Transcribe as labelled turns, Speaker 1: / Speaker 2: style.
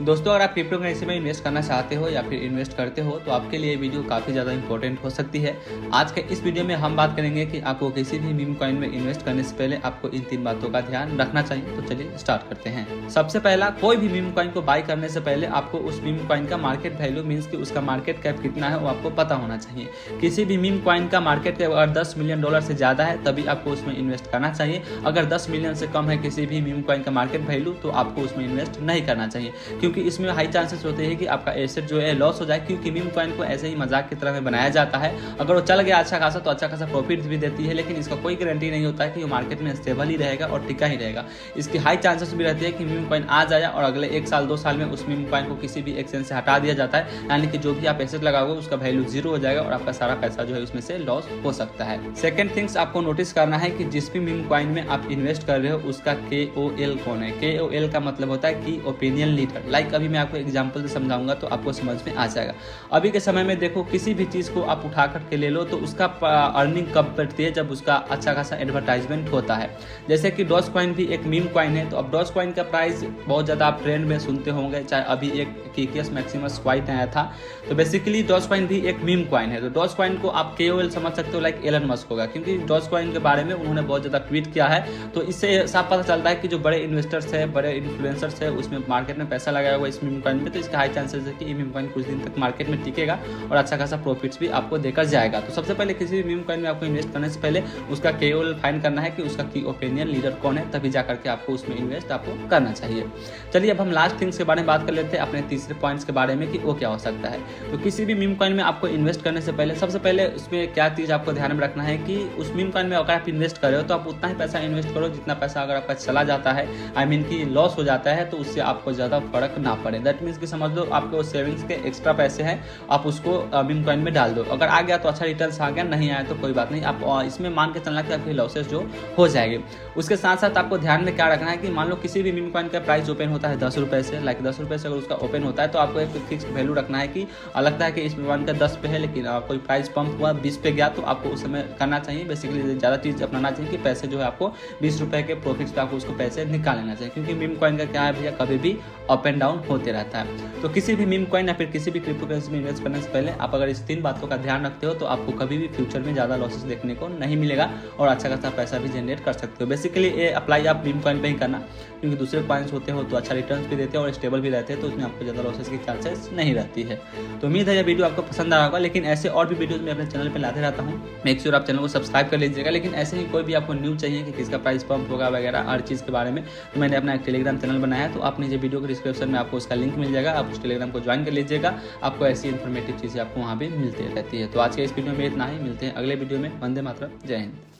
Speaker 1: दोस्तों, अगर आप क्रिप्टो करेंसी में इन्वेस्ट करना चाहते हो या फिर इन्वेस्ट करते हो तो आपके लिए वीडियो काफ़ी ज़्यादा इंपॉर्टेंट हो सकती है। आज के इस वीडियो में हम बात करेंगे कि आपको किसी भी मीम कॉइन में इन्वेस्ट करने से पहले आपको इन 3 बातों का ध्यान रखना चाहिए। तो चलिए स्टार्ट करते हैं। सबसे पहला, कोई भी मीम कॉइन को बाय करने से पहले आपको उस मीम कॉइन का मार्केट वैल्यू मीन्स कि उसका मार्केट कैप कितना है वो आपको पता होना चाहिए। किसी भी मीम कॉइन का मार्केट कैप अगर $10 मिलियन से ज़्यादा है तभी आपको उसमें इन्वेस्ट करना चाहिए। अगर 10 मिलियन से कम है किसी भी मीम कॉइन का मार्केट वैल्यू तो आपको उसमें इन्वेस्ट नहीं करना चाहिए, क्योंकि इसमें हाई चांसेस होते हैं कि आपका एसेट जो है लॉस हो जाए, क्योंकि मीम कॉइन को ऐसे ही मजाक की तरह में बनाया जाता है। अगर वो चल गया अच्छा खासा तो अच्छा खासा प्रॉफिट भी देती है, लेकिन इसका कोई गारंटी नहीं होता है कि वो मार्केट में स्टेबल ही रहेगा और टिका ही रहेगा। इसकी हाई चांसेस भी रहती है कि मीम कॉइन आ जाए और अगले 1 साल 2 साल में उस मीम कॉइन को किसी भी एक्सचेंज से हटा दिया जाता है, यानी कि जो भी आप एसेट लगाओगे उसका वैल्यू 0 हो जाएगा और आपका सारा पैसा जो है उसमें से लॉस हो सकता है। सेकंड थिंग्स आपको नोटिस करना है कि जिस भी मीम कॉइन में आप इन्वेस्ट कर रहे हो उसका KOL कौन है। KOL का मतलब होता है की ओपिनियन लीडर। लाइक अभी मैं आपको एग्जांपल से समझाऊंगा तो आपको समझ में आ जाएगा। अभी के समय में देखो, किसी भी चीज को आप उठा करके ले लो तो उसका अर्निंग कब बढ़ती है, जब उसका अच्छा खासा एडवर्टाइजमेंट होता है। जैसे कि डॉज कॉइन भी एक मीम कॉइन है, तो अब डॉज कॉइन का प्राइस बहुत ज्यादा आप ट्रेंड में सुनते होंगे, चाहे अभी एक कीकियस मैक्सिमस क्वाइट आया था। तो बेसिकली डॉज कॉइन भी एक मीम कॉइन है। तो डॉज कॉइन को आप KOL समझ सकते हो, लाइक एलन मस्क होगा, क्योंकि डॉज कॉइन के बारे में उन्होंने बहुत ज्यादा ट्वीट किया है। तो इससे साफ पता चलता है कि जो बड़े इन्वेस्टर्स है, बड़े इन्फ्लुएंसर्स है, उसमें मार्केट में पैसा लगाया हुआ इस मीम कॉइन में, तो इसका हाई चांसेस है कि ये मीम कॉइन कुछ दिन तक मार्केट में टिकेगा और अच्छा खासा प्रॉफिट्स भी आपको देकर जाएगा। तो सबसे पहले किसी भी मीम कॉइन में आपको इन्वेस्ट करने से पहले उसका KOL फाइंड करना है कि उसका की ओपिनियन लीडर कौन है, तभी जाकर के आपको उसमें इन्वेस्ट आपको करना चाहिए। चलिए अब हम लास्ट थिंग्स के बारे में बात कर लेते हैं, अपने तीसरे पॉइंट्स के बारे में कि वो क्या हो सकता है। तो किसी भी मीम कॉइन में आपको इन्वेस्ट करने से पहले सबसे पहले उसमें क्या चीज़ आपको ध्यान में रखना है कि उस मीम कॉइन में अगर आप इन्वेस्ट कर रहे हो तो आप उतना ही पैसा इन्वेस्ट करो जितना पैसा अगर आपका चला जाता है, आई मीन कि लॉस हो जाता है, तो उससे आपको ज़्यादा फर्क ना पड़े। दैट मीन्स कि समझ लो आपके सेविंग्स के एक्स्ट्रा पैसे हैं, आप उसको मीम कॉइन में डाल दो। अगर आ गया तो अच्छा रिटर्न्स आ गया, नहीं आया तो कोई बात नहीं, आप इसमें मान के चलना कि आपकी लॉसेस जो हो जाएंगे। उसके साथ साथ आपको ध्यान में क्या रखना है कि मान लो किसी भी मीम कॉइन का प्राइस ओपन होता है 10 रुपये से, लाइक 10 रुपये से अगर उसका ओपन होता है तो आपको एक फिक्स वैल्यू रखना है कि लगता है कि इस मीम कॉइन का 10 पे है, लेकिन कोई प्राइस पंप हुआ 20 पे गया तो आपको उस समय करना चाहिए। बेसिकली ज़्यादा चीज़ अपनाना चाहिए कि पैसे जो है आपको 20 रुपये के प्रॉफिट्स पे आपको उसको पैसे निकाल लेना चाहिए, क्योंकि मीम कॉइन का क्या है भैया, कभी भी अप एंड डाउन होते रहता है। तो किसी भी मीम कॉइन या फिर किसी भी क्रिप्टो करेंसी में इन्वेस्ट करने से पहले आप अगर इस 3 बातों का ध्यान रखते हो तो आपको कभी भी फ्यूचर में ज़्यादा लॉसेस देखने को नहीं मिलेगा और अच्छा खासा पैसा भी जनरेट कर सकते हो। बेसिकली ये अप्लाई आप मीम कॉइन पे ही करना, क्योंकि दूसरे कॉइन्स होते हो तो अच्छा रिटर्न्स भी देते हैं और स्टेबल भी रहते हैं, तो उसमें आपको ज़्यादा लॉसेस की चांसेस नहीं रहती है। तो उम्मीद है ये वीडियो आपको पसंद आया होगा, लेकिन ऐसे और भी वीडियोज़ मैं अपने चैनल पर लाते रहता हूँ। मेक श्योर आप चैनल को सब्सक्राइब कर लीजिएगा। लेकिन ऐसे ही कोई भी आपको न्यूज़ चाहिए कि किसका प्राइस पंप होगा वगैरह हर चीज़ के बारे में, तो मैंने अपना एक टेलीग्राम चैनल बनाया है, तो आप नीचे वीडियो के डिस्क्रिप्शन में आपको उसका लिंक मिल जाएगा, आप उस टेलीग्राम को ज्वाइन कर लीजिएगा। आपको ऐसी इन्फॉर्मेटिव चीज़ें आपको वहाँ भी मिलती रहती है। तो आज के इस वीडियो में इतना ही, मिलते हैं अगले वीडियो में। वंदे मातरम, जय हिंद।